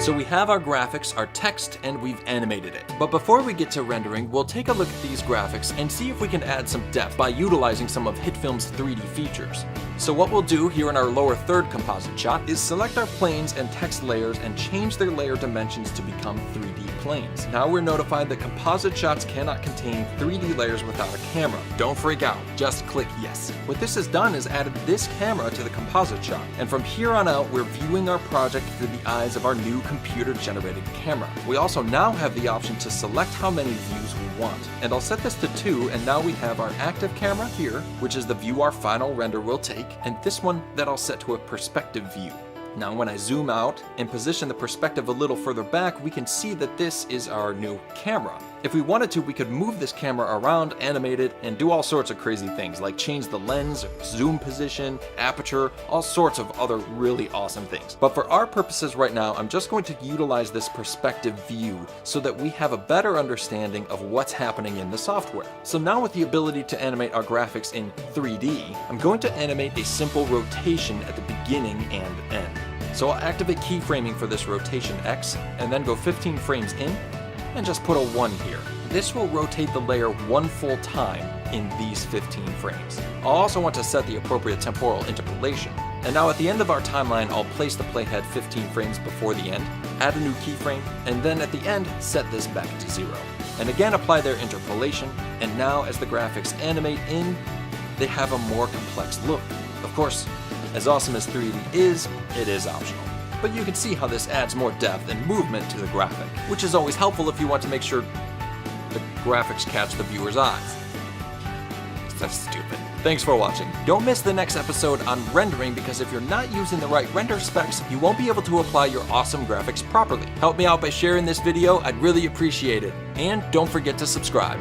So we have our graphics, our text, and we've animated it. But before we get to rendering, we'll take a look at these graphics and see if we can add some depth by utilizing some of Hitfilm's 3D features. So what we'll do here in our lower third composite shot is select our planes and text layers and change their layer dimensions to become 3D planes. Now we're notified that composite shots cannot contain 3D layers without a camera. Don't freak out, just click yes. What this has done is added this camera to the composite shot, and from here on out we're viewing our project through the eyes of our new computer-generated camera. We also now have the option to select how many views we want, and I'll set this to 2, and now we have our active camera here, which is the view our final render will take, and this one that I'll set to a perspective view. Now when I zoom out and position the perspective a little further back, we can see that this is our new camera. If we wanted to, we could move this camera around, animate it, and do all sorts of crazy things like change the lens, zoom position, aperture, all sorts of other really awesome things. But for our purposes right now, I'm just going to utilize this perspective view so that we have a better understanding of what's happening in the software. So now with the ability to animate our graphics in 3D, I'm going to animate a simple rotation at the beginning and end. So I'll activate keyframing for this rotation X, and then go 15 frames in, and just put a 1 here. This will rotate the layer one full time in these 15 frames. I'll also want to set the appropriate temporal interpolation. And now at the end of our timeline, I'll place the playhead 15 frames before the end, add a new keyframe, and then at the end, set this back to 0. And again, apply their interpolation, and now as the graphics animate in, they have a more complex look. Of course, as awesome as 3D is, it is optional. But you can see how this adds more depth and movement to the graphic, which is always helpful if you want to make sure the graphics catch the viewer's eyes. That's stupid. Thanks for watching. Don't miss the next episode on rendering, because if you're not using the right render specs, you won't be able to apply your awesome graphics properly. Help me out by sharing this video, I'd really appreciate it. And don't forget to subscribe.